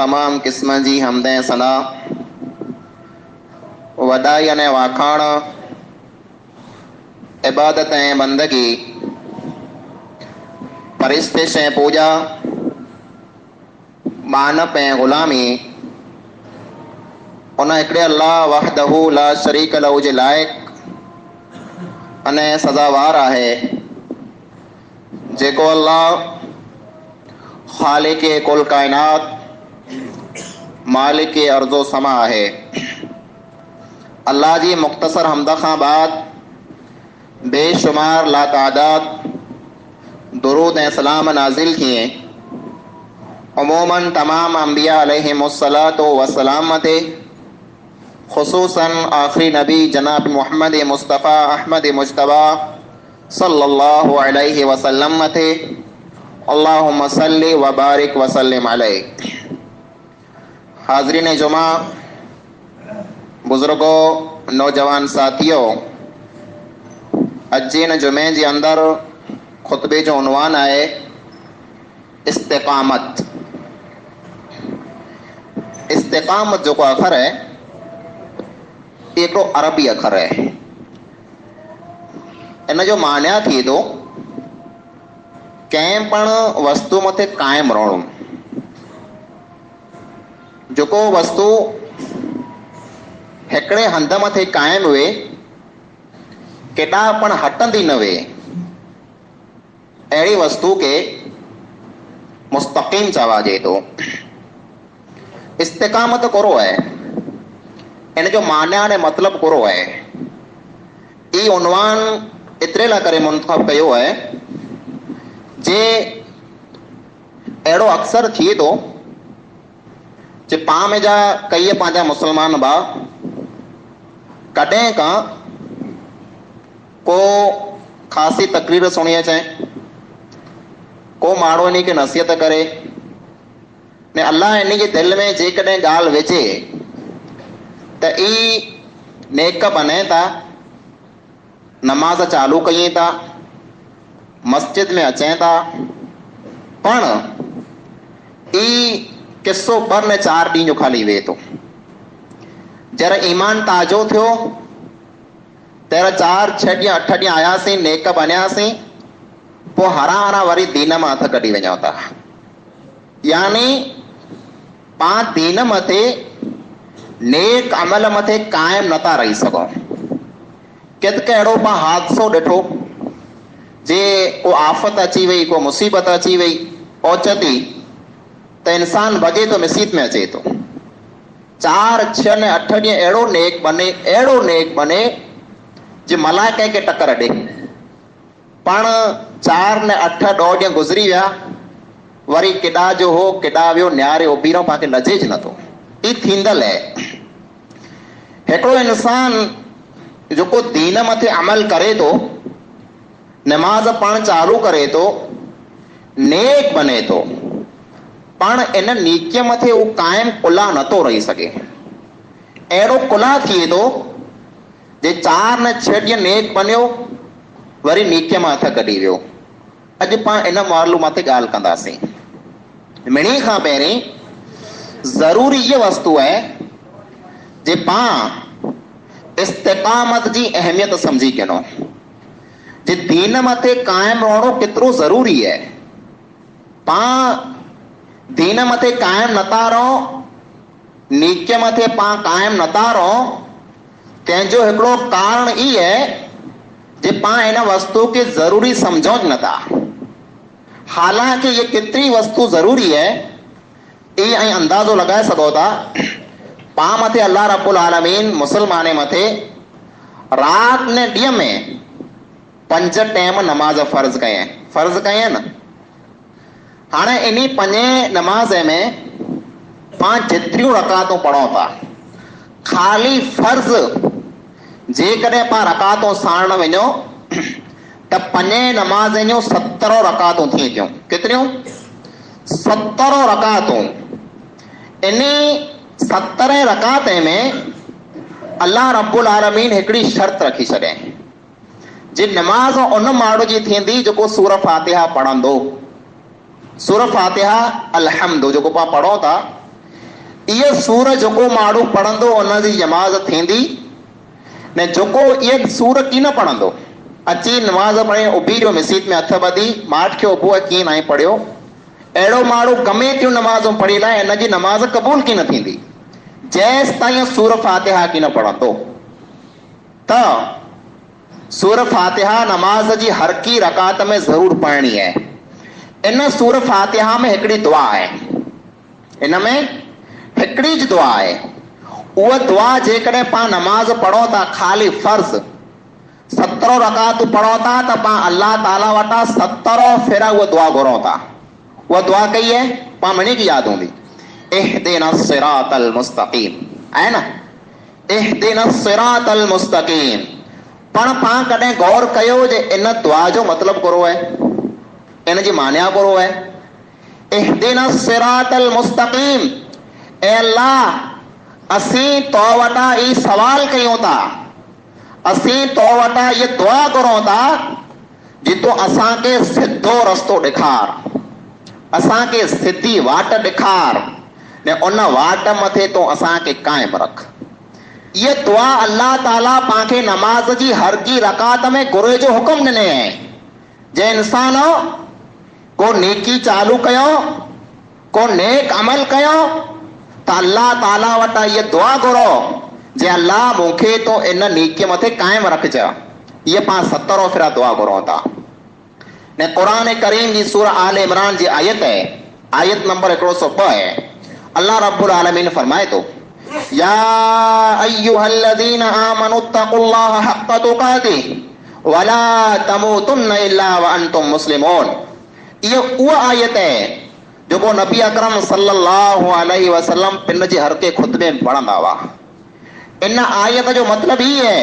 तमाम किस्म जी हमदें सना वडाई अने वाखाण इबादत ऐं बंदगी परिस्थिश ऐं पूजा मानप ऐं ग़ुलामी उन हिकिड़े अल्लाह वहदहू ला शरीक लहू जे लाइक़ अने सज़ावार आहे जेको अल्लाह ख़ालिक़ कुल कायनात मालिक अर्ज़ो समा आहे। अल्लाह जी मुख़्तसर हमद खां बाद बेशुमार लातादाद दुरूद ऐं सलाम नाज़िल किए उमूमन तमाम अंबिया अलैहिमुस्सलातु वस्सलाम ते खुसूसन आखिरी नबी जनाब मोहम्मद मुस्तफ़ा अहमद मुज्तबा सल्लल्लाहु अलैहि वसल्लम थे। अल्लाहुम्मा सल्लि व बारिक व सल्लिम अलैहि। हाज़रीन जुमा, बुजुर्गों, नौजवान साथियों, अजीन जुमे जे अंदर खुतबे जो उन्वान है इस्तिक़ामत। इस्तिक़ामत जो को अखर है एक अरबी अखर है। इन जो मान्या थी तो कंहिं पण वस्तु मथे कायम रहणो। जेको वस्तु हिकिड़े हंध मथे कायम हुए केॾा पण हटंदी न वे अहिड़ी वस्तु के मुस्तक़ीम चवाजे तो। इस्तिक़ामत करो है, इन जो मान्या ने मतलब करो है। ई उन्वान इतरे ला करे मुंतखब कयो है जे अहिड़ो अक्सर थिए तो जे पां में जा कई पंहिंजा मुसलमान बा कॾहिं का को ख़ासी तकरीर सुणी अचे, को माण्हू इन खे नसीहत करे ने अल्लाह इन जे दिल में जेकॾहिं ॻाल्हि विझे त ई नेक बने था, नमाज चालू कई था, मस्जिद में अचें था, पण ई किस्सो पर ने 4 ॾींहं जो खाली वे तो। जरा ईमान ताजो थियो तेरा 4-6 ॾींहं 8 ॾींहं आयासीं, नेक बनियासीं, पोइ हरा हरा वरी दीन मां हथ कढी वञूं था। यानी पां दीन मथे नेक अमल मथे कायम नथा रही सघूं। कितक अहिड़ो पां हादसो ॾिठो जे को आफ़त अची वई, को मुसीबत अची वई ओचती त इंसान भॼे तो मसीत में अचे तो। 4-6 ने 8 ॾींहं अहिड़ो नेक बने जे मलाइके खे टक्कर ॾे। पण 4 ने 8 ॾोह ॾींहं गुज़री विया, वरी केॾा जो हो केॾा वियो, न्यारे उबीरो पाके लजेज नथो। ई थींदल है। हिकिड़ो इंसान जेको दीन मथे अमल करे तो, नमाज पढ़ण चालू करे तो, नेक बने तो, पण इन नीकीअ मथे वो कायम कुला नथो रही सघे। अहिड़ो कुला थिए तो जे 4 ने 6 ॾींहं नेक बनियो, वरी नीकीअ मां हथ कढी वियो। अॼु पां इन मौलू मथे ॻाल्हि कंदासीं। मिणी खां पहिरीं ज़रूरी ये वस्तु है जे पां इस्तिक़ामत जी अहमियत समझी कनो जे दीन मथे कायम रहणो केतिरो ज़रूरी है। पां दीन मथे कायम नथा रहो, नीकीअ मथे पां कायम नथा रहो, तंहिंजो हिकिड़ो कारण ई है जे पां इन वस्तु के ज़रूरी समझो नथा। हालांकि ये केतिरी वस्तु ज़रूरी है ये ऐं अंदाज़ो लगाए सघो था। पां मथे अल्लाह रब्बुल आलमीन मुसलमाने मथे रात ने ॾींहं में 5 टाइम नमाज फर्ज कयनि न। हाणे इन्ही 5 नमाज में पां जेतिरियूं रकातूं पढ़ूं था, खाली फर्ज जेकॾहिं पां रकातूं सारण वञो त 5 नमाज जूं 70 रकातूं थी थियूं। केतिरियूं? 70 रकातूं। इन्ही 70 रकाते में अल्लाह रब्बुल आलमीन हिकिड़ी शर्त रखी छॾे जे नमाज उन माण्हू जी थींदी जेको सूर फातिहा पढ़ंदो। सूर फातिहा अलहम्दु जेको पां पढ़ो था, इहो सूर जेको माण्हू पढ़ंदो उनजी नमाज़ थींदी ने जेको इहे सूर की न पढ़ंदो अची नमाज़ पढ़े उभी रहियो मस्जिद में हथ ॿधी माठ खे उबो कीअं न पढ़ियो अहिड़ो माण्हू गमे थियूं नमाज़ूं पढ़ी लाइ हिनजी नमाज़ क़बूल की न थींदी जेसि ताईं सूर फातिहा की न पढ़ंदो। त सूर फातिहा नमाज जी हर की रकात में ज़रूर पढ़णी आहे। इन सूर फातिहा में हिकिड़ी दुआ आहे, इन में हिकिड़ी ज दुआ आहे। उहा दुआ जेकॾहिं पाण नमाज़ पढ़ो था ख़ाली फर्ज़ 17 रकात पढ़ो था त पाण अल्लाह ताला वटां 17 फेरा उहा दुआ घुरूं था। उहा दुआ कई है पाण मनी की याद हूंदी, इहदिनस सिरातल मुस्तकीम आहे न, इहदिनस सिरातल मुस्तकीम। पण पाण कॾहिं गौर कयो जे इन दुआ जो मतिलबु कहिड़ो आहे, इन जी मान्या कहिड़ो आहे। इहदिनस सिरातल मुस्तकीम, ए अल्लाह असीं तो वटां ई सवाल कयूं था, असीं तो वटां ये दुआ करूं था जितो असांखे सिधो रस्तो ॾेखार, असांखे सिधी वाट ॾेखार ने उन वाट मथे तो असांखे कायम रख। ये दुआ अल्लाह ताला पांखे नमाज जी हर की रकात में घुरे जो हुक्म ॾिने आहे। जे इंसान को नेकी चालू कयो, को नेक अमल कयो त अल्लाह ताला वटां ये दुआ घुरो जे अल्लाह मूंखे तो इन नेकीअ मथे कायम रखजा। ये पाण 17 फेरा दुआ घुरूं था। ने कुरान करीम जी सूरह आल इमरान जी आयत है, आयत नंबर 102 है। अल्लाह रब्बुल आलमीन फरमाए तो या अय्युहल्लज़ीना आमनुत्तकुल्लाह हक़्क़ तुक़ातिह वला तमूतुन्न इल्ला व अंतुम मुस्लिमून। ये उहा आयत है जो नबी अकरम सल्लल्लाहु अलैहि वसल्लम पिन जे हर के खुतबे में पढ़ंदा हुआ। इन आयत जो मतलब ही है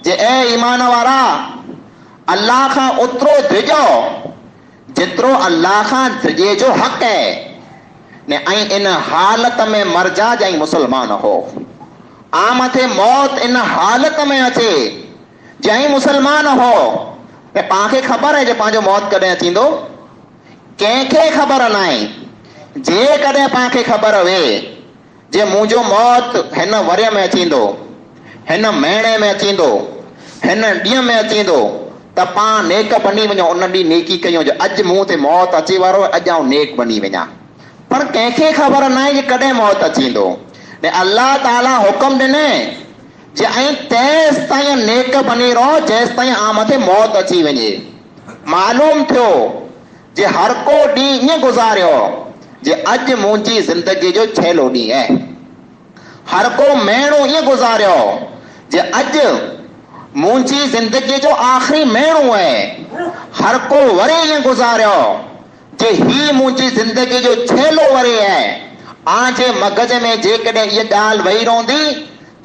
जे ए ईमान वारा अल्लाह खां उतरो ड्रिजो जितरो अल्लाह खां ड्रिजे जो हक़ है ने ऐं इन हालत में मरजा जाई मुसलमान हो। आ मथे मौत इन हालत में अचे जाई मुसलमान हो। ने पांखे ख़बर है जे पंहिंजो मौत कॾहिं थींदो, कंहिंखे ख़बर न आहे। जे कॾहिं पांखे ख़बर हुए जे मुंहिंजो मौत हिन वरे में अचींदो, हिन महीने में अचींदो, हिन ॾींहं में अचींदो त पाण नेक बनी वञो, उन ॾींहुं नेकी कयूं। जो अॼु मूं ते मौत अचे वारो अॼु आउं नेक बनी वञा। पर कंहिंखे ख़बर न आहे जे कॾहिं मौत अचींदो। ने अल्लाह ताला हुकुम ॾिने जे ऐं तेसि ताईं नेक बनी रहो जेसि ताईं आ मथे मौत अची वञे। मालूम थियो जे हर को ॾींहुं ईअं गुज़ारियो जे अॼु मुंहिंजी ज़िंदगी जो छेलो ॾींहुं आहे। हर को महीनो ईअं गुज़ारियो जे अॼु मुंहिंजी ज़िंदगी जो आख़िरी महीनो आहे। हर को वरी ईअं गुज़ारियो जे ही मुंहिंजी ज़िंदगी जो छेलो वरी आहे। आजे मगज में जेकॾहिं इहा ॻाल्हि वेही रहंदी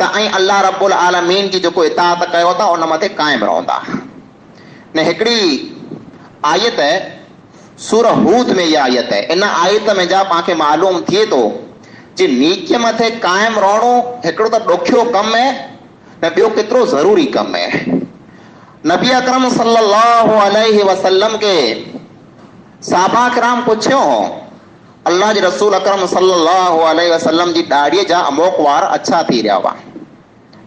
त ऐं अल्लाह रब्बुल आलमीन जी जेको इताअत कयो था उन मथे कायम रहंदा। ने हिकिड़ी आयत है सूरह हूद में इहा आयत है। इन आयत में जा पांखे मालूम थिए थो जे नेकीअ मथे कायम रहणो हिकिड़ो त ॾुखियो कमु है ने ॿियो केतिरो ज़रूरी कमु है। नबी अकरम सल्लल्लाहु अलैहि वसल्लम के साहबा किराम पुछियो अल्लाह जे रसूल अकरम सल्लल्लाहु अलैहि वसल्लम जी ॾाड़ीअ जा अमोक वार अच्छा थी रहिया हुआ,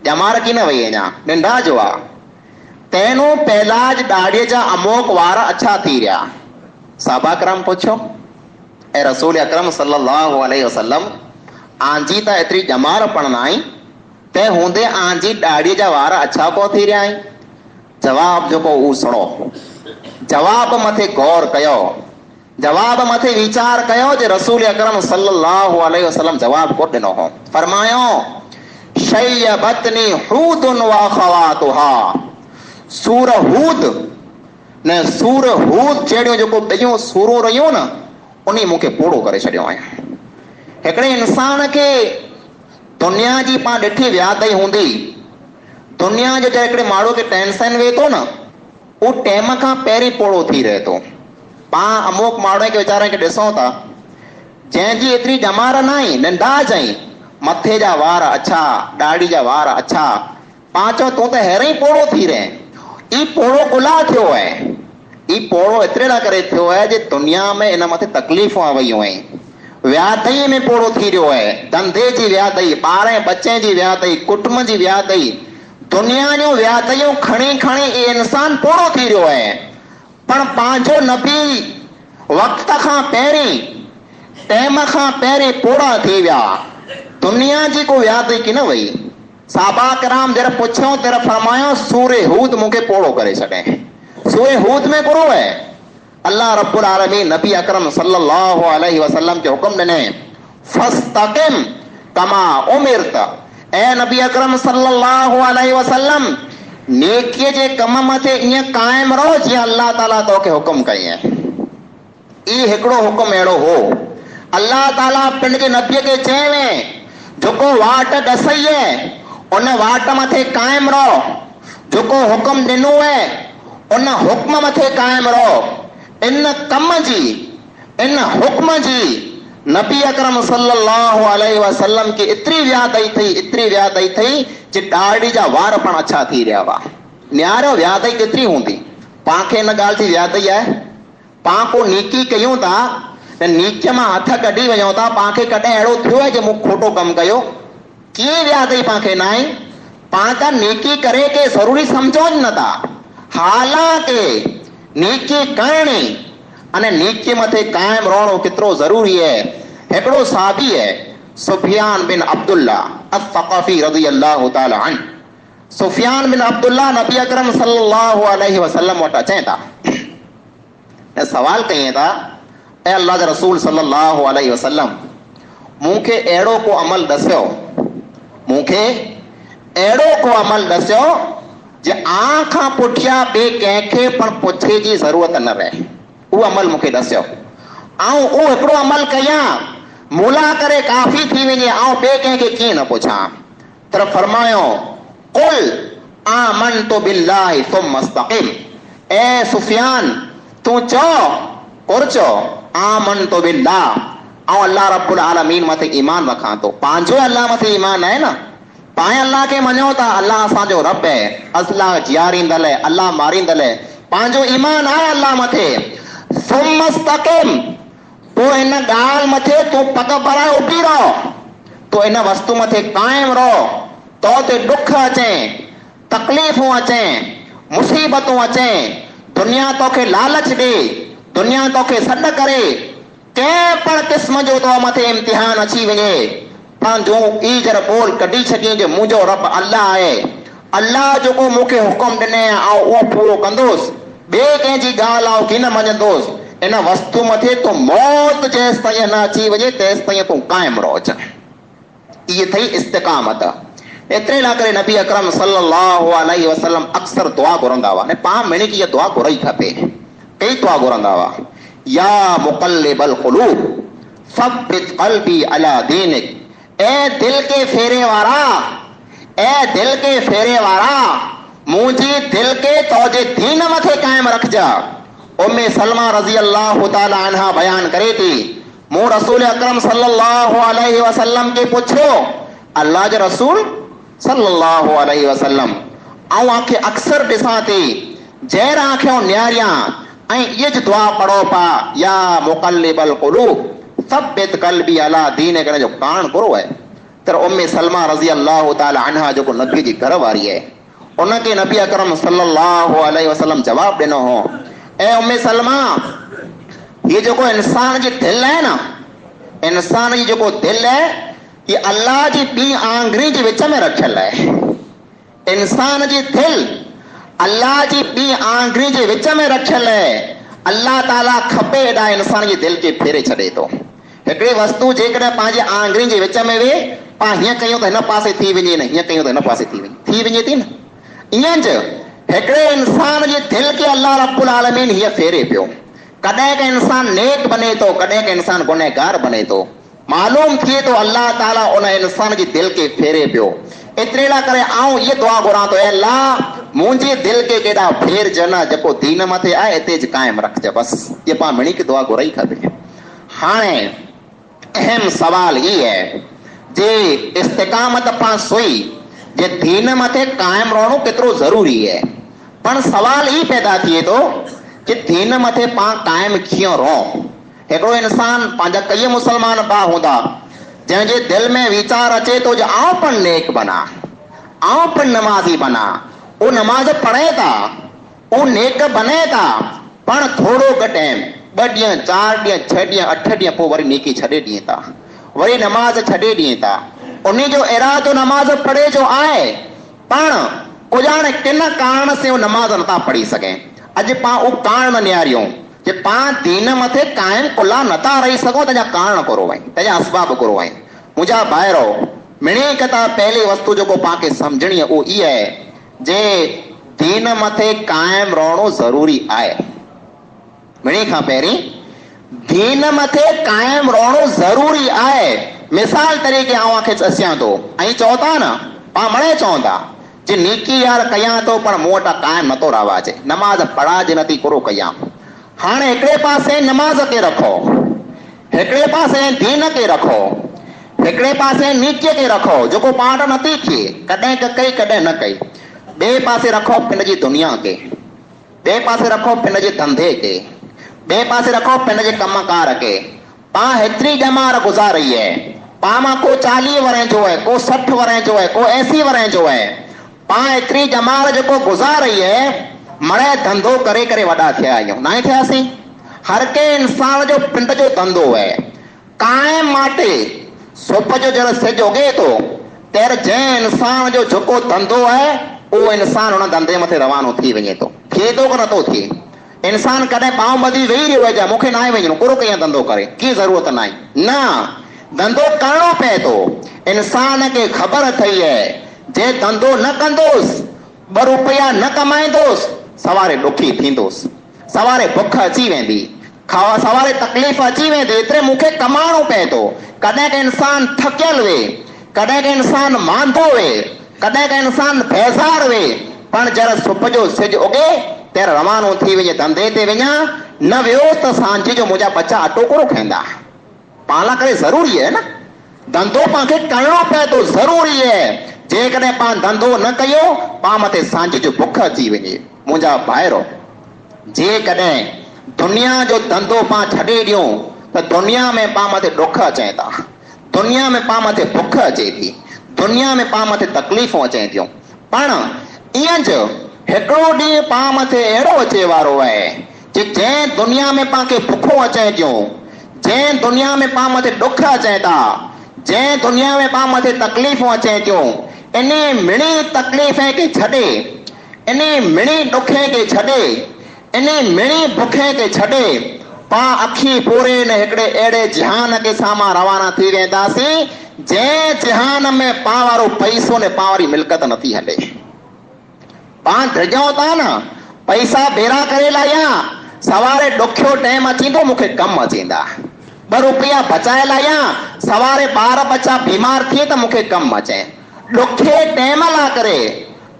ॼमार की न वई अञा नंढा जो आहे। तंहिंनो पहलाज ॾाड़ीअ जा अमोक वार अच्छा थी रहिया। साहबा किराम पुछियो ऐं रसूल अकरम सल्लल्लाहु अलैहि वसल्लम आंजी त एतिरी ॼमार पण न आई, तंहिं हूंदे आंजी ॾाड़ीअ जा वार अच्छा को थी रहिया आहिनि। जवाब जेको उहो सुणो, जवाब मथे गौर कयो, जवाब मथे वीचार कयो जे रसूल अकरम सल्लल्लाहु अलैहि वसल्लम जवाब को ॾिनो हो। फरमायो शय्यबतनी हूदुन व अखवातुहा। सूर हूद ने सूर हूद जहिड़ियूं जेको ॿियूं सूरूं रहियूं न उन्ही मूंखे पूरो करे छॾियो आहे। हिकिड़े इंसान खे दुनिया जी पाण ॾिठी वियादई हूंदी। दुनिया जो जॾहिं हिकिड़े माण्हू खे टेंशन वेहे थो न उहो टाइम खां पहिरीं पूरो थी रहे थो। पाण अमुक माण्हू खे वीचारे खे ॾिसूं था जंहिंजी एतिरी ॼमार न आई, नंढा जाई, मथे जा वार अच्छा, ॾाड़ी जा वार अच्छा, पाण चओ तूं त हेरे ई पोड़ो थी रहे। ई पोड़ो गुलाह थियो आहे। ई पोड़ो एतिरे लाइ करे थियो आहे जे दुनिया में इन मथे तकलीफ़ूं वयूं आहिनि। व्याधई में पूरो थी रहियो आहे, धंधे जी व्याधई, ॿार बच्चे जी व्याधई, कुटुंब जी व्याधई, दुनिया जूं व्याधयूं खणी खणी इंसान पूरो थी रहियो आहे। पण पंहिंजो नबी वक़्त खां पहिरीं, टाइम खां पहिरीं पूरा थी विया। दुनिया जी को व्याधई की न वई। साहबा कराम जरा पुछियो तेरा फरमायो सूरे हूद मूंखे पूरो करे छॾे। सूरे हूद में पूरो है। अल्लाह रब्बुल आलमीन नबी अकरम सल्लल्लाहु अलैहि वसल्लम के हुक्म ॾिने फस्तकिम कमा उमिरत। ऐ नबी अकरम सल्लल्लाहु अलैहि वसल्लम नेकीअ जे कम मथे ईअं कायम रहो जीअं अल्लाह ताला तोखे हुक्म कई आहे। ई हिकिड़ो हुक्म अहिड़ो हो। अल्लाह ताला पंहिंजे नबीअ खे चयईं जेको वाट ॾसई आहे उन वाट मथे कायम रहो, जेको हुक्म ॾिनो आहे उन हुक्म मथे कायम रहो। इन कम जी, इन हुक्म जी नबी अकरम सल्लल्लाहु अलैहि वसल्लम की एतिरी व्याधई थई जे ॾाढ़ी जा वार पण अछा थी रहिया हुआ। न्यारो व्याधई केतिरी हूंदी। पांखे इन ॻाल्हि जी व्याधई आहे। पां को नीकी कयूं था त नीकीअ मां हथ कढी वञूं था, पांखे कॾहिं अहिड़ो थियो आहे जो मूं खोटो कमु कयो? कीअं व्याधई पांखे न आहे? पां त नीकी करे के ज़रूरी सम्झो न था। हालांकि नीकी करणी अने नीकी मथे कायम रहणो केतिरो ज़रूरी आहे। हिकिड़ो साहबी है सुफियान बिन अब्दुल्ला अस-सक़फ़ी रज़ियल्लाहु ताला अन्हु। सुफियान बिन अब्दुल्ला नबी अकरम सल्लल्लाहु अलैहि वसल्लम वटि अचनि था ऐं सवाल कयूं था, ऐं अल्लाह जा रसूल सल्लल्लाहु अलैहि वसल्लम मूंखे अहिड़ो को अमल दस्यो, मूंखे अहिड़ो को अमल दस्यो जे आ खां पुठियां ॿिए कंहिंखे पण पुछे जी ज़रूरत न रहे। उहो अमल मूंखे दस्यो, ऐं उहो हिकिड़ो अमल कयां मूला करे काफ़ी थी वञे, ऐं ॿिए कंहिंखे कीअं न पुछां। त फरमायो कुल आमनतु बिल्लाहि सुम्मा इस्तक़िम। ए सुफियान तूं चओ और चओ आमनतु बिल्लाह, ऐं अल्लाह रब्बुल आलमीन मथे ईमान रखां थो। पंहिंजो अल्लाह मथे ईमान आहे न। पाण अल्लाह खे मञो था अल्लाह असांजो रब आहे, अल्लाह जियारींदल आहे, अल्लाह मारींदल आहे। पंहिंजो ईमान आहे अल्लाह मथे। सुम्मा इस्तक़िम, तो इन ॻाल्हि मथे तूं पग भराए उभी रहो, तो इन वस्तु मथे कायम रहो। तो ते दुख अचे, तकलीफ़ूं अचे, मुसीबतूं अचे, दुनिया तोखे लालच ॾे, दुनिया तोखे सॾ करे, कंहिं पण क़िस्म जो तो मथे इम्तिहान अची वञे, पण जो ईजर बोल कढी छॾी जो मुंहिंजो रब अल्लाह आहे। अल्लाह जेको मूंखे हुकुम ॾिने ऐं उहो पूरो कंदुसि, ॿिए कंहिंजी ॻाल्हि आउं की न मञंदुसि। इन वस्तु मथे तूं मौत जेसि ताईं न अची वञे तेसि ताईं तूं कायम रहो। इहे अथई इस्तिक़ामत। एतिरे लाइ करे नबी अकरम सल्लल्लाहु अलैहि वसल्लम अक्सर दुआ घुरंदा हुआ ने पाण मिणी की इहा दुआ घुरई खपे। कई दुआ घुरंदा हुआ, या मुक़ल्लिबल क़ुलूब सब्बित क़ल्बी अला दीनिक। ए दिल के फेरे वारा, ए दिल के फेरे वारा, मुंहिंजी दिल के तोजे दीन मथे कायम रखजा। उम्मे सलमा रज़ी अल्लाह ताला अन्हा बयान करे थी, मूं रसूल अकरम सल्लल्लाहु अलैहि वसल्लम के पुछो, अल्लाह जे रसूल सल्लल्लाहु अलैहि वसल्लम आऊं आंखे अक्सर ॾिसां थी जहर आंखियूं न्यारियां ऐं इहे ज दुआ पढ़ो पा, या मुक़ल्लिबल क़ुलूब सब्बित क़ल्बी अला दीनिक जो कान पूरो आहे। त उम्मे सलमा रज़ी अल्लाह ताला अन्हा जेको नबी जी घर वारी आहे, उनखे नबी अकरम सल्लल्लाहु अलैहि वसल्लम जवाब ॾिनो हो, ऐं उम्मे सलमा ये जेको इंसान जी दिल है ना, इंसान जी जेको दिल है ये अल्लाह जी ॿी आंगुरी जे विच में रखियल है। इंसान जी दिल अल्लाह जी ॿी आंगुरी जे विच में रखियल है। अल्लाह ताला खपे एॾा इंसान जी दिल खे फेरे छॾे थो। हिकिड़ी वस्तु जेकॾहिं पंहिंजे आंगुरी जे विच में वे, पाण हीअं कयूं त हिन पासे थी वञे न, हीअं कयूं त हिन पासे थी वञे थी न। ईअं ज हिकिड़े इंसान जी दिल खे अल्लाह रब्बुल आलमीन हीअं फेरे पियो। कॾहिं का इंसान नेक बने थो, कॾहिं का इंसान गुनहगार बने थो। मालूम थिए तो अल्लाह ताला उन इंसान जी दिल के फेरे पियो। एतिरे लाइ करे आऊं ये दुआ घुरां तो, अल्लाह मुंहिंजी दिल के केॾा फेर जना, जेको दीन मथे आहे हिते ज कायम रखजे। बस ये पाण मिणी की दुआ घुराई खपे। हाणे अहम सवाल ये है जे इस्तिकामत पाण सोई जे दीन मथे कायम रहणो केतिरो ज़रूरी है। पण सवाल ई पैदा थिए तो कि दीन मथे पाण कायम कीअं रहो। हिकिड़ो इंसान पंहिंजा कई मुसलमान भाउ हूंदा जंहिंजे दिलि में वीचार अचे थो जो आउं पण नेक बना, आउं पण नमाज़ी बना, वो नमाज़ पढ़े था, वो नेक बने था, पण थोड़ो घटि टाइम 2 ॾींहं 4 ॾींहं 6 ॾींहं 8 ॾींहं पोइ वरी नेकी छॾे ॾियनि था, वरी नमाज़ छॾे ॾियनि था। उन जो इरादो नमाज़ पढ़े जो आहे, पण कुझु हाणे किन कारण से नमाज़ नथा पढ़ी सघे। अॼु पाण उहो कारण न निहारियूं जे पाण दीन मथे कायम कुला नथा रही सघूं, तंहिंजा कारण करो आहिनि, तंहिंजा असबाब करो आहिनि। मुंहिंजा भाइरो, मिणी कथा पहली वस्तु जेको पाण खे सम्झणी आहे उहो इहा आहे जे दीन मथे कायम रहणो ज़रूरी आहे। मिणी खां पहिरीं दीन मथे कायम रहणो ज़रूरी आहे। मिसाल तरीक़े आवांखे दसियां थो, ऐं चओ था न पाण मणे चवंदा जे नेकी यार कयां थो पर मूं वटां कायम नथो रवा अचे, नमाज़ पढ़ा जे नथी करो कयां। हाणे हिकिड़े पासे नमाज़ खे रखो, हिकिड़े पासे दीन खे रखो, हिकिड़े पासे नीचे खे रखो जेको पाण नथी थिए, कॾहिं कई कॾहिं न कई। ॿिए पासे रखो पिन जी दुनिया खे, ॿिए पासे रखो पिन जे धंधे खे, ॿिए पासे रखो पिन जे कमकार खे। पाण हेतिरी ॼमार गुज़ारी आहे, पाण मां को 40 वरह जो आहे, को 60 वरह जो आहे, को 80 वरह जो आहे। पाण हेतिरी ॼमार जेको गुज़ारी आहे, मड़े धंधो करे करे वॾा थिया आहियूं, न थियासीं। हर के इंसान जो पिंड जो धंधो आहे। कायम माटे सुबुह जो जॾहिं सिज उगे थो तर जंहिं इंसान जो जेको धंधो आहे उहो इंसान हुन धंधे मथे रवानो थी वञे थो, थिए थो की नथो थिए। इंसान कॾहिं पांव ॿधी वेही रहियो आहे, मूंखे न आहे वञिणो, कुरो कयां धंधो करे, की ज़रूरत न आहे, न धंधो करणो पए थो। इंसान खे ख़बर अथई आहे जे धंधो न कंदोसि, 2 रुपया न कमाईंदोसि, सवारे ॾुखी थींदोसि, सवारे बुख अची वेंदी, सवारे तकलीफ़ अची वेंदी। एतिरे मूंखे कमाइणो पए थो। कॾहिं के इंसान थकियल वे, कॾहिं के इंसान मांदो वे, कॾहिं के इंसान बेज़ार वे, पण जॾहिं सुबुह जो सिज उगे तर रवानो थी वञे धंधे ते वञा, न वियो त सांझ जो मुंहिंजा बच्चा अटो कोड़ो खाईंदा। पाण लाइ करे ज़रूरी आहे न, धंधो पाण खे करणो पए थो, ज़रूरी आहे। जेकॾहिं पाण धंधो न कयो पाण मथे सांझ जो बुख अची वञे। मुंहिंजा भाइरो, जेकॾहिं दुनिया जो धंधो पाण छॾे ॾियूं त दुनिया में पाण मथे ॾुख अचनि था, दुनिया में पाण मथे बुख अचे थी, दुनिया में पाण मथे तकलीफ़ूं अचनि थियूं। पण ईअं जो हिकिड़ो ॾींहुं पाण मथे अहिड़ो अचे वारो आहे कि जंहिं दुनिया में पाण खे बुखूं अचनि थियूं, जंहिं दुनिया में पाण मथे ॾुख अचनि था, जंहिं दुनिया में पाण मथे तकलीफ़ूं अचनि थियूं, इन मिणी तकलीफ़ खे छॾे, इन मिणी ॾुखे खे छॾे, इन मिणी बुखे खे छॾे पाण अखी पूरे न हिकिड़े अहिड़े जहान के साम्हूं रवाना थी वेंदासीं जंहिं जहान में पाण वारो पैसो ने पाण वारी मिल्कत नथी हले। पाण ड्रिजूं था न, पैसा भेरा करे लाहिया, सवारे ॾुखियो टाइम अचींदो मूंखे कमु अचींदा, 2 रुपया बचाए लाहिया, सवारे ॿार बच्चा बीमार थिए त मूंखे कमु अचे। ॾुखे टाइम लाइ करे,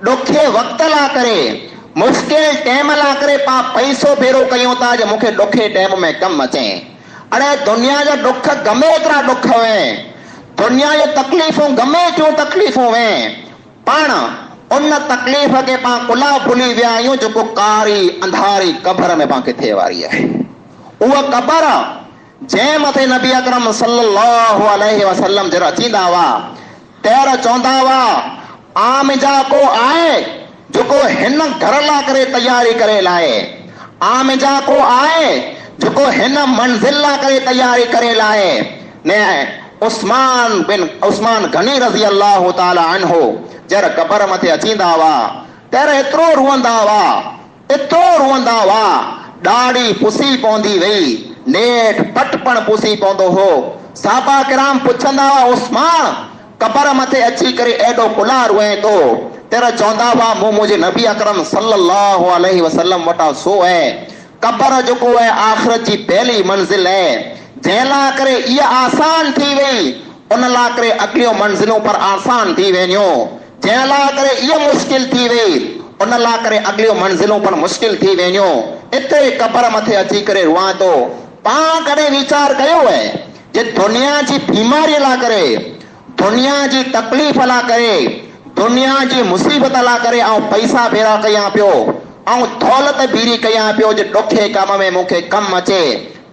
ॾुखे वक़्त लाइ करे, मुश्किल टाइम लाइ करे पाण पैसो भेरो कयूं था जो मूंखे ॾुखे टाइम में कमु अचे। अड़े दुनिया जा ॾुख गमे एतिरा ॾुख हुए, दुनिया जो तकलीफ़ूं गमे थियूं तकलीफ़ूं हुए, पाण उन तकलीफ़ खे पाण कुला भुली विया आहियूं जेको कारी अंधारी कब्र में पाण खे थिए वारी आहे। उहा कब्र जंहिं मथे नबी अकरम सल्लल्लाहु अलैहि वसल्लम जरा अचींदा हुआ तर चवंदा हुआ आम जा को आहे जेको हिन घर लाइ करे तयारी करे लाए, आम जा को आहे जेको हिन मंज़िल लाइ करे तयारी करे लाए। ने उस्मान गनी रज़ी अल्लाह ताला अन्हु जर कब्र मथे अचींदा हुआ तर एतिरो रुअंदा हुआ, एतिरो रुअंदा हुआ, ॾाढी पुसी पवंदी वई, नेठ पटपण पुसी पवंदो हो। साहबा किराम पुछंदा हुआ उस्मान कब्र मथे अची करे एॾो कुला रुए थो, तेरा चवंदा हुआ मूं मुंहिंजे नबी अकरम सल्लल्लाहु अलैहि वसल्लम वटां सो आहे। कब्र जेको आहे आख़िरत जी पहली मंज़िल आहे, जंहिं लाइ करे इहा आसान थी वई उन लाइ करे अॻिलियूं मंज़िलूं पर आसान थी वेंदियूं, जंहिं लाइ करे इहा मुश्किल थी वई उन लाइ करे अॻिलियूं मंज़िलूं पर मुश्किल थी वेंदियूं। इते कब्र मथे अची करे रुआं थो। पाण कॾहिं वीचार कयो आहे जे दुनिया जी बीमारीअ लाइ करे, दुनिया जी तकलीफ़ लाइ करे, दुनिया जी मुसीबत लाइ करे ऐं पैसा भेरा कयां पियो ऐं दौलत बीरी कयां पियो जे ॾुखे कम में मूंखे कमु अचे,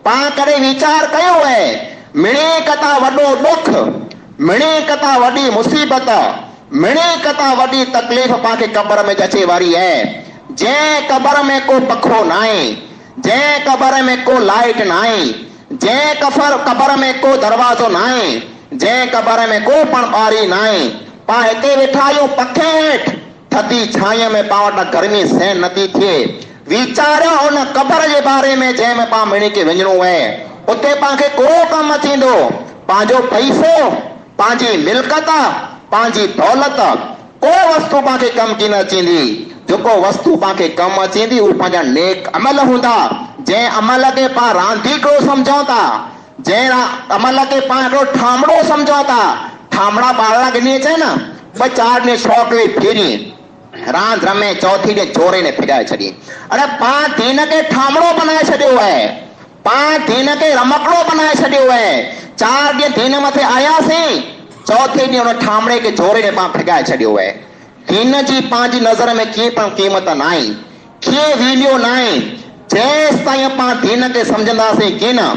पाण कॾहिं वीचार कयो आहे मिणी कथा वॾो दुख, मिणी कथा वॾी मुसीबत, मिणी कथा वॾी तकलीफ़ पाण खे क़बर में अचे वारी आहे। जंहिं क़बर में को पखो न आहे, जंहिं क़बर में को लाइट न आहे, जंहिं क़बर में को दरवाज़ो न आहे, जंहिं क़बर में को पण ॿारी न आहे, पाण हिते वेठा आहियूं पखे हेठि थधी छांव में, पाण वटि गर्मी सहन नथी थिए। वीचारियो उन क़बर जे बारे में जंहिंमें पाण मिणी खे वञिणो आहे। उते पाण खे को कमु थींदो, पंहिंजो पैसो, पंहिंजी मिल्कत, पंहिंजी दौलत, को वस्तु पाण खे कमु की न अचींदी। जेको वस्तु पाण खे कमु अचींदी उहे पंहिंजा नेक अमल हूंदा। जंहिं अमल खे पाण रांदीको सम्झूं था, जंहिं अमल खे पाण हिकिड़ो ठामड़ो सम्झूं था, ठामड़ा ॿारड़ा गिनी अचे न, 2-4 ॾींहं शौक़ में फिरी रांदि रमे, चौथी ॾींहं चोरे ने फिराए छॾी। अरे पाण दीन खे ठामड़ो बनाए छॾियो आहे, पाण दीन खे रमकड़ो बनाए छॾियो आहे। 4 ॾींहं दीन मथे आयासीं, चौथे ॾींहं उन ठामड़े खे चोरे ने पाण फिराए छॾियो आहे। दीन जी पंहिंजी नज़र में कीअं पण क़ीमत न आहे, कीअं वैल्यू न आहे। जेसि ताईं पाण दीन खे सम्झंदासीं की न,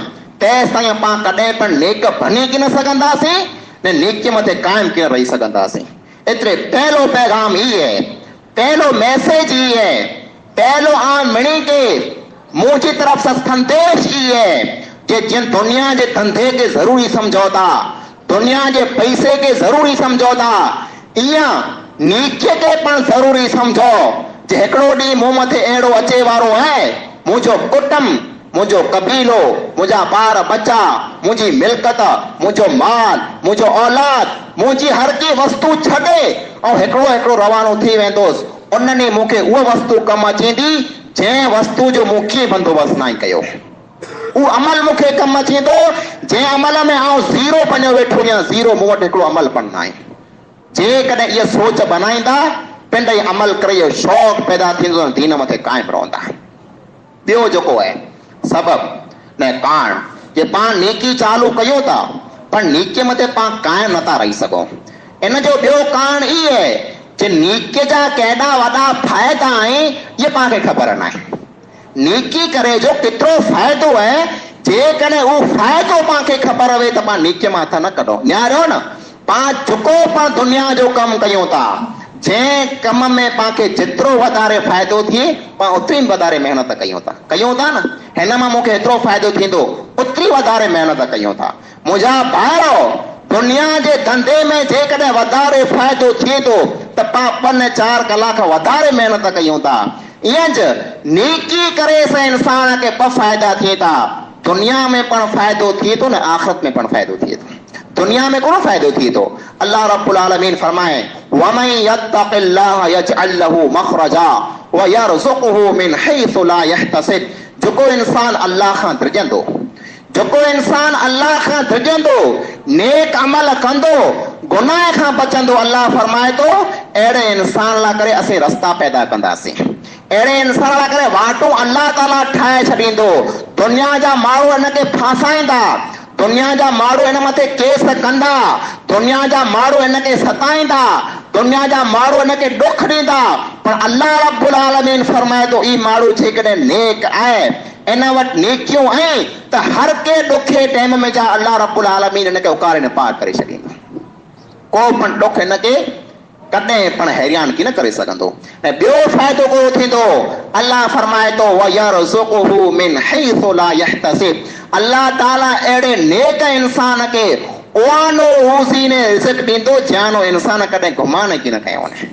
तेसि ताईं पाण कॾहिं पण नेक बनी की न सघंदासीं, ने नेक मथे कायम कीअं रही सघंदासीं। एतिरे पहलो पैगाम ई है, पहलो मैसेज ई है, पहलो आम मिणी के मुंहिंजी तरफ से संदेश ई है कि जिन दुनिया के धंधे के जरूरी समझो था, दुनिया के पैसे के जरूरी समझो था, इया नीचे के पण जरूरी समझो। जे हिकिड़ो ॾींहुं मूं मथे अहिड़ो अचे वारो आहे, मुंहिंजो कुटुंब, मुंहिंजो कबीलो, मुंहिंजा ॿार बच्चा, मुंहिंजी मिल्कत, मुंहिंजो माल, मुंहिंजो औलाद, मुंहिंजी हर की वस्तु छॾे ऐं हिकिड़ो हिकिड़ो रवानो थी वेंदुसि। उन ॾींहुं मूंखे उहा वस्तु कमु अचींदी जंहिं वस्तु जो मूं कीअं बंदोबस्तु न कयो। उहो अमल मूंखे कमु अचींदो जंहिं अमल में आउं ज़ीरो बणियो वेठो आहियां। ज़ीरो मूं वटि हिकिड़ो अमल पण न आहे। जेकॾहिं इहा सोच बनाईंदा, पंहिंजा अमल करे इहो शौक़ु पैदा थींदो, दीन मथे क़ाइमु रहंदा। ॿियो जेको आहे सबब न कारण, जे पाण नेकी चालू कयूं था पर नेकीअ मथे पाण क़ाइमु नथा रही सघूं। इन जो ॿियो कारण ई आहे कि नेकीअ जा केॾा वॾा फ़ाइदा आहिनि इहे पाण खे ख़बर न आहे। नेकी करे जो केतिरो फ़ाइदो आहे, जेकॾहिं उहो फ़ाइदो पाण खे ख़बर हुए त पाण नेकीअ मां हथ न कढूं। न्यारो न, पाण जेको पाण दुनिया जो कमु कयूं था, जंहिं कम में पाण खे जेतिरो वधारे फ़ाइदो थिए पाण ओतिरी वधारे महिनत कयूं था न। हिन मां मूंखे एतिरो फ़ाइदो थींदो, ओतिरी वधारे महिनत कयूं था। मुंहिंजा भाइरो, दुनिया जे धंधे में जेकॾहिं वधारे फ़ाइदो थिए थो त पाण 2-4 कलाक वधारे महिनत कयूं था। ईअं ज नेकी करे सां इंसान खे 2 फ़ाइदा थिए था। दुनिया में पण फ़ाइदो थिए थो न आख़िरत में पण फ़ाइदो थिए थो। दुनिया में कोन फ़ाइदो थिए थो। अल्लाह रब्बुल आलमीन फरमाए, वमन यत्तक़िल्लाह यजअल लहू मख़रजा व यरज़ुक़हू मिन हैसु ला यहतसिब। जेको इंसान अल्लाह खां डिॼंदो, जेको इंसान अल्लाह खां डिॼंदो, नेक अमल कंदो, गुनाह खां बचंदो, अल्लाह फरमाए थो अहिड़े इंसान लाइ करे असीं रस्ता पैदा कंदासीं। अहिड़े इंसान लाइ करे वाटूं अल्लाह ताला ठाहे छॾींदो। दुनिया जा माण्हू हिनखे फासाईंदा, दुनिया जा माण्हू हिन मथे केस कंदा, दुनिया जा माण्हू हिनखे सताईंदा, दुनिया जा माण्हू हिनखे ॾुख ॾींदा, पर अल्लाह रब्बुल आलमीन फरमाए थो ई माण्हू जेकॾहिं नेक आहे, इन वटि नेकियूं आहिनि त हर के ॾुखे टाइम में जा अल्लाह रब्बुल आलमीन हिनखे उकारे न पार करे छॾींदो। को पण ॾुख हिनखे कॾहिं पण हैरान की न करे सघंदो। ऐं ॿियो फ़ाइदो को थींदो, अल्लाह फरमाए थो वयरज़ुक़हू मिन हैसु ला यहतसिब। अल्लाह ताला अहिड़े नेक इंसान खे ओआनो रूज़ी ने रिज़्क़ ॾींदो जानो इंसान कॾहिं घुमान की न कयो वञे।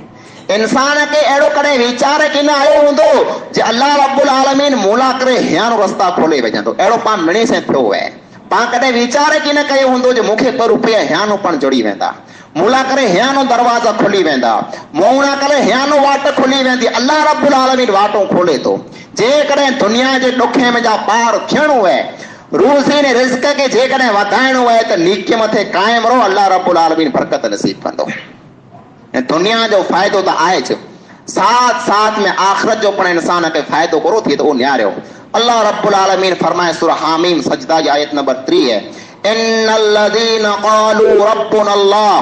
इंसान खे अहिड़ो कॾहिं वीचार की न आयो हूंदो जे अल्लाह रब्बुल आलमीन मूला करे हियानो रस्ता खोले वञंदो। अहिड़ो पाण मिणी से थियो आहे। पाण कॾहिं वीचार की न कयो हूंदो जे मूंखे 2 रुपया हियानो पण जुड़ी वेंदा, मूला करे हियानो दरवाज़ा खुली वेंदा, मूला करे हियानो वाट खुली वेंदी। अल्लाह रब्बुल आलमीन वाटो खोले थो। जेकॾहिं दुनिया जे ॾुखे में जा पार थियणो आहे, रूज़ी ने रिज़्क़ खे जेकॾहिं वधाइणो आहे त नेकीअ मथे क़ाइमु रहो, अल्लाह रब्बुल आलमीन बरकत नसीब कंदो। ऐं दुनिया जो फ़ाइदो त आहे च, साथ साथ में आख़िरत जो पण इंसान खे फ़ाइदो कोरो थिए त उहो न्यारियो। अल्लाह रब्बुल आलमीन फरमाए सूरह हामीम सजदा जी आयत नंबर 3 है, इन्नल्लज़ीना क़ालू रब्बुना अल्लाह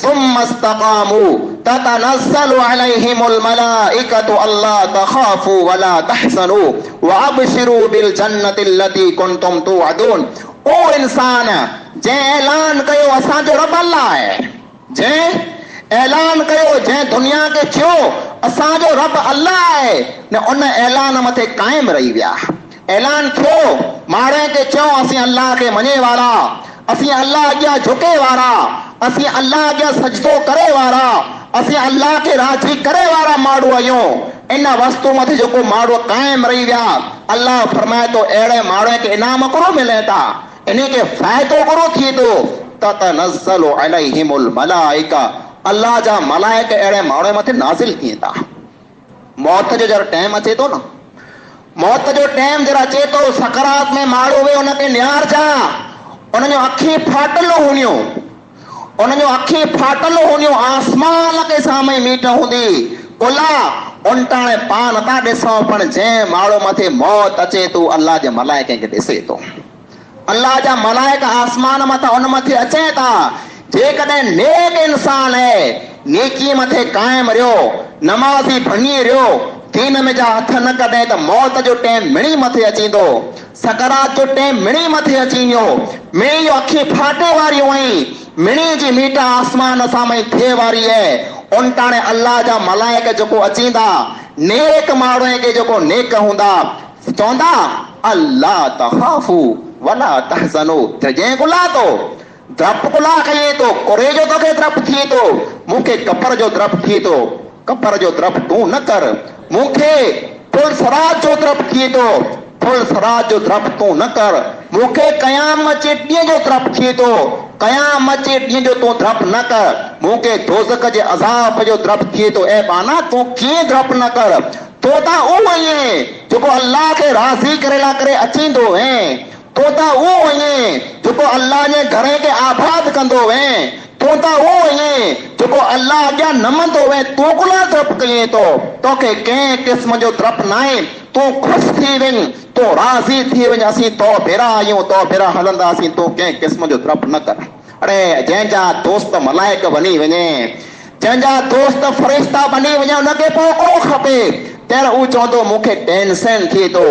ثم استقاموا تتنزل عليهم الملائكة ألا تخافوا ولا تحزنوا وأبشروا بالجنة التي كنتم توعدون. او इंसान जंहिं ऐलान कयो असांजो रब अल्लाह आहे, जंहिं ऐलान कयो, जंहिं दुनिया खे चयो असांजो रब अल्लाह आहे, न उन ऐलान मथे कायम रही विया. ऐलान थियो, माण्हू खे चयो असीं अल्लाह खे मञे वारा, असीं अल्लाह अॻियां झुके वारा, असीं अल्लाह अॻियां सजदो करे वारा, असीं अल्लाह खे राज़ी करे वारा माण्हू आहियूं. इन वस्तु मथे जेको माण्हू कायम रही विया, अल्लाह फरमाए थो अहिड़े माण्हू खे इनाम घणो मिले था, इन खे फ़ाइदो घणो थिए थो. ततनज़्ज़लु अलैहिमुल मलाइका, अल्लाह जा मलाइक अहिड़े माण्हू मथे नाज़िल थिए था. मौत जो जरा टाइम अचे थो न, मौत जो टाइम जरा अचे थो, सकरात में माण्हू वे उनखे निहारजा, उन जो अखी फाटल हूंदियूं, उन जो अखी फाटल हूंदियूं, आसमान के साम्हूं मीट हूंदी, कुला उनटाणे पान नथा ॾिसूं, पण जंहिं माण्हू मथे मौत अचे थो अल्लाह जे मलाइके खे ॾिसे थो. अल्लाह जा मलाइक आसमान मथां उन मथे अचे था. जेकॾहिं नेक इंसान आहे, नेकी मथे कायम रहियो, नमाज़ी बणी रहियो, दीन में जा हथ न कढे त मौत जो टाइम मिणी मथे अचींदो, सकरात जो टाइम मिणी मथे अचींदो. मिणी जो अखी फाटे वारियूं आहिनि, मिणी जी मीट आसमान साम्हूं थिए वारी आहे. उनटाणे अल्लाह जा मलाइक जेको अचींदा, नेक माण्हू खे जेको नेक हूंदा, चवंदा अल्लाह तख़ाफ़ू वला तहज़नू. जंहिं गुलाह तो द्रप गुलाह कये थो, कुरे जो तोखे द्रप थिए थो, मूंखे कपर जो द्रप थिए थो, कपर जो द्रप तूं न कर. मूंखे पुल सराज जो द्रप थिए थो, पुल सराज जो द्रप तूं न कर. मूंखे क़यामत जे ॾींहं जो द्रप थिए थो, क़यामत जे ॾींहं जो तूं द्रप न कर. मूंखे दोज़ख जे अज़ाब जो द्रप थिए थो, ऐं बाना तूं कीअं द्रप न कर. तो त उहो आहीं जेको अल्लाह खे राज़ी करेला करे अचींदो ऐं तो त उहो आहीं जेको अल्लाह जे घर खे आबाद कंदो ऐं तो त उहो आहीं जेको अल्लाह अॻियां नमंदो ऐं तूं गुलाह द्रप कये थो. तोखे कंहिं क़िस्म जो द्रप न आहे, तूं ख़ुशि थी वञ, तूं राज़ी थी वञ, असीं तो भेरा आहियूं, तो भेरा हलंदासीं, तूं कंहिं क़िस्म जो द्रप न कर. अड़े जंहिंजा दोस्त मलाइक बनी वञे, जंहिंजा दोस्त फ़रिश्ता बनी वञे, उनखे पोइ को खपे तर उहो चवंदो मूंखे टेंशन थिए थो,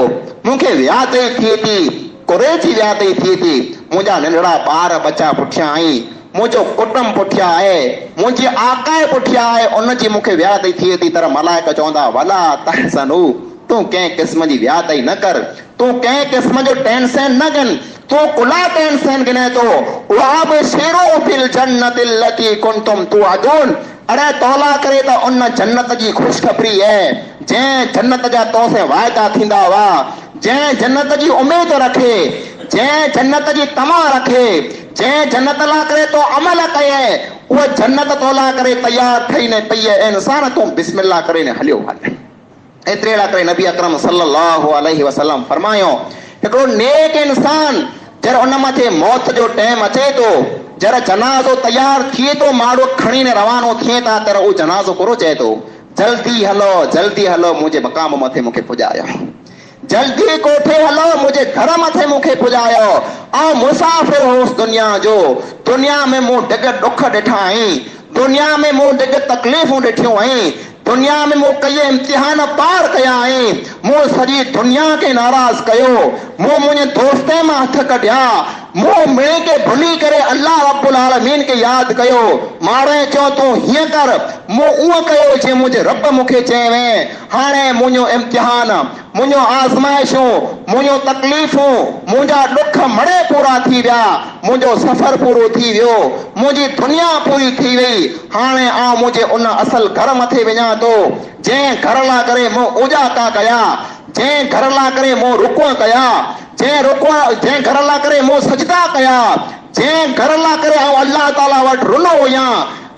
मूंखे व्याधि थिए थी, कुरे जी व्याधि थिए थी, मुंहिंजा नंढड़ा ॿार बच्चा पुठियां आहिनि, मुंहिंजो कुटुंब पुठियां आहे, मुंहिंजी आकाए पुठियां आहे, उनजी मूंखे व्याधि थिए थी. तर मलाइक चवंदा वला तहज़नू, तूं कंहिं क़िस्म जी व्याधि न कर, तूं कंहिं क़िस्म जो टेंशन न गिन, तूं कुला टेंशन गिने थो. वअबशिरू बिल जन्नति लती कुंतुम तुअदून. अरे तौला करे त उन जन्नत जी ख़ुशख़बरी आहे, जंहिं जन्नत जा तोसे वाइदा थींदा हुआ, जंहिं जन्नत जी उमेद रखे, जंहिं जन्नत जी तमा रखे, जंहिं जन्नत लाइ करे तो अमल कये, उहा जन्नत तौला करे तयार ठही न पई आहे. इंसान तूं बिस्मिल्लाह करे न हलियो हल. एतिरे लाइ करे नबी अकरम सल्लल्लाहु अलैहि वसल्लम फरमायो, हिकिड़ो नेक इंसान जर उन मथे मौत जो टाइम अचे थो, जर जनाज़ो तयार थिए थो, माण्हू खणी ने रवानो थिए था, तर उहो जनाज़ो पूरो चए थो जल्दी हलो मुंहिंजे मक़ाम मथे मूंखे पुॼायो, जल्दी कोठे हलो मुंहिंजे घर मथे मूंखे पुॼायो. ऐं मुसाफ़िर होसि दुनिया जो, दुनिया में मूं ढिग ॾुख ॾिठा आहिनि, दुनिया में मूं ढिग तकलीफ़ूं ॾिठियूं आहिनि, दुनिया में मूं कई इम्तिहान पार कया आहिनि, मूं सॼी दुनिया खे नाराज़ कयो, मूं मुंहिंजे दोस्ते मां हथ कढिया, मूं मिणी खे भुली करे अल्लाह रब्बुल आलमीन खे यादि कयो. माण्हू चयो तूं हीअं कर, मूं उहो कयो जीअं मुंहिंजे रब मूंखे चयवे. हाणे मुंहिंजो इम्तिहान, मुंहिंजो आज़माइशूं, मुंहिंजो तकलीफ़ूं, मुंहिंजा ॾुख मड़े पूरा थी विया, मुंहिंजो सफ़र पूरो थी वियो, मुंहिंजी दुनिया पूरी थी वई. हाणे आउं मुंहिंजे उन असल घर मथे वञा थो, जंहिं घर लाइ करे मूं उजाता कया, जंहिं घर लाइ करे मूं रुकू कया, जंहिं घर लाइ करे मूं सजदा कया, जंहिं घर लाइ करे आउं अल्लाह ताला वटि रुनो हुयां,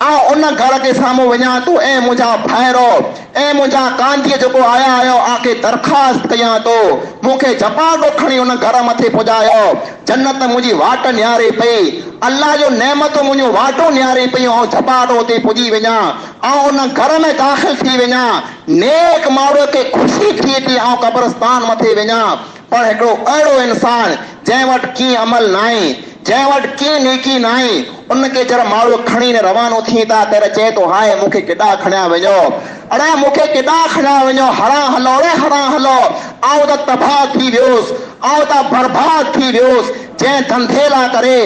आउं उन घर के साम्हूं वञा थो. ऐं मुंहिंजा भाइरो, ऐं मुंहिंजा कांधीअ जेको आया आहियो, आके दरख़्वास्त कयां थो, मूंखे झपाटो खणी उन घर मथे पुॼायो. जन्नत मुंहिंजी वाट निहारे पई, अल्लाह जो नेमतूं मुंहिंजो वाटो निहारे पयूं, ऐं झपाटो उते पुॼी वञा, ऐं उन घर में दाख़िल थी वञा. नेक माण्हूअ खे ख़ुशी थिए थी ऐं क़ब्रस्तान मथे वञा. पर हिकिड़ो अहिड़ो इंसान जंहिं वटि कीअं अमल न आहे, जंहिं वटि की नेकी न आहे उनखे जरा माण्हू खणी ने रवानो थी था ત્યારે चए थो हाय मूंखे केॾा खणिया वञो अड़े मूंखे केॾा खणिया वञो हरा हलो रे हरा हलो आउं त तबाह थी वियुसि आउं त बर्बाद थी वियुसि जंहिं धंधे लाइ करे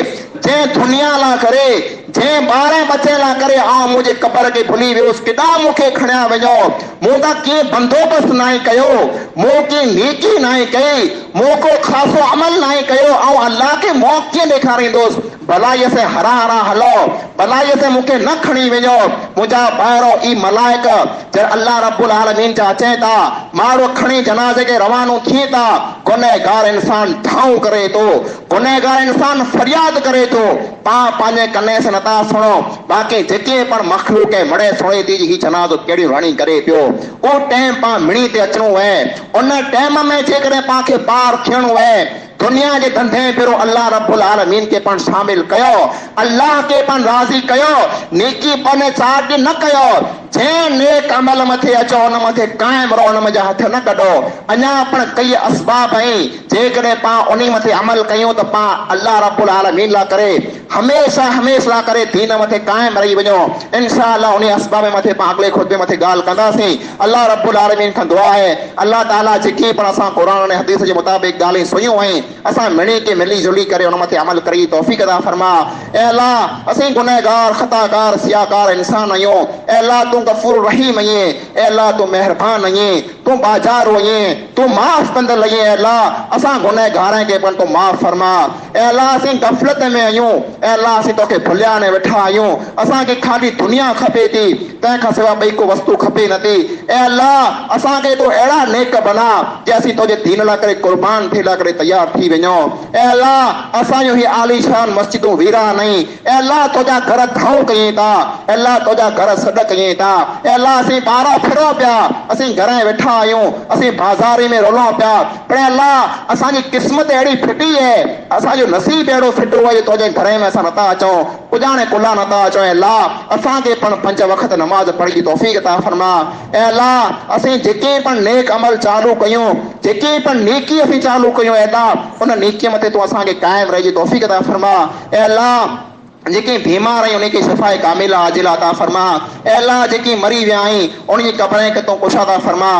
जंहिं दुनिया लाइ करे जंहिं ॿारहें बचे लाइ करे आउं मुंहिंजे क़बर खे भुली वियुसि केॾा मूंखे खणिया वञो मूं त कीअं बंदोबस्त न आहे कयो मूं कीअं नेकी न आहे कई मूं को ख़ासो अमल न आहे कयो ऐं अलाह खे मौक़ कीअं ॾेखारींदुसि भलाईअ से हरा हरा हलो भलाईअ से मूंखे न खणी वञो मुंहिंजा ॿाहिरो ई मलाइक जॾहिं अलाह रब्बुल आलमीन जा अचनि था माण्हू खणी जनाज़े खे रवानो थिए था गुनहगार इंसान ठाऊं करे थो गुनहगार इंसान फरियाद करे थो पाण पंहिंजे कने से नथा सुणो बाक़ी जेके पण मखलूक मड़े सुणे थी ही जनाज़ो कहिड़ी रणी करे पियो उहो टाइम पाण मिणी ते अचणो आहे उन टाइम में जेकॾहिं पाण खे ॿार थियणो आहे दुनिया के धंधे फिरो अल्लाह रब्बुल आलमीन के पण शामिल कयो अल्लाह के पण राज़ी कयो नेकी पने चाट न कयो जे नेक अमल मथे अचो उन मथे कायम रहो उन में हथ न कढो अञा पण कई असबाब आहिनि जेकॾहिं पाण उन मथे अमल कयूं त पाण अल्लाह रब्बुल आलमीन लाइ करे हमेशा हमेशा करे दीन मथे कायम रही वञो इंशा अल्लाह उन असबाब मथे पाण अगले खुतबे मथे ॻाल्हि कंदासीं अल्लाह रब्बुल आलमीन खां दुआ आहे अल्लाह ताला जेकी पण असां क़ुरान ऐं हदीस जे मुताबिक़ ॻाल्हियूं सुनियूं आहिनि असां मिली के मिली जुली करे उन मथे अमल करी तौफ़ीक़ अता फरमा ऐ अल्लाह असीं गुनहगार खताकार सियाकार इंसान आहियूं ऐ अल्लाह तूं गफूर रहीम आहीं ऐ अल्लाह तूं मेहरबान आहीं तूं बाज़ार आहीं तूं माफ़ कंदड़ आहीं ऐ अल्लाह असां गुनहगार के पण तूं माफ़ फरमा ऐ अल्लाह असीं गफ़लत में आहियूं ऐ अल्लाह असीं तोखे भुलिया ने वेठा आहियूं असांखे ख़ाली दुनिया खपे थी तंहिंखां सवाइ ॿई को वस्तु खपे नथी ऐ अल्लाह असांखे तूं अहिड़ा नेक बना जे असीं तुंहिंजे दीन लाइ करे क़ुर्बान थिए लाइ करे तयार थी वञो ऐ अल्लाह असांजो ही आलीशान मस्जिदूं वीरान आहिनि ऐ अल्लाह तुंहिंजा घर धाऊं कयूं था ऐ अल्लाह तुंहिंजा घर सॾ कयूं था ऐ अल्लाह असीं ॿाहिरां फिरो पिया असीं घर वेठा आहियूं असीं बाज़ारी में रोलूं पिया पर अल्लाह असांजी क़िस्मत अहिड़ी फिटी आहे असांजो नसीब अहिड़ो फिटो आहे तुंहिंजे घर में असां नथा अचूं उजाणे कुला नथा अचूं ऐं अल्लाह असांखे पण 5 वक़्त नमाज़ पढ़ी तौफ़ीक़ अता फरमा ऐं अल्लाह असीं जेके पण नेक अमल चालू कयूं जेके पण नेकी असीं चालू कयूं ऐं अल्लाह उन नेकीअ मथे तूं असांखे कायम रहिजी तौफ़ीक़ अता फरमा ऐं अल्लाह जेके बीमार आहिनि उनखे शिफ़ाए कामिला आजिला अता फरमा ऐं अल्लाह जेकी मरी विया आहिनि उनजी क़ब्रनि खे तूं कुशा अता फरमा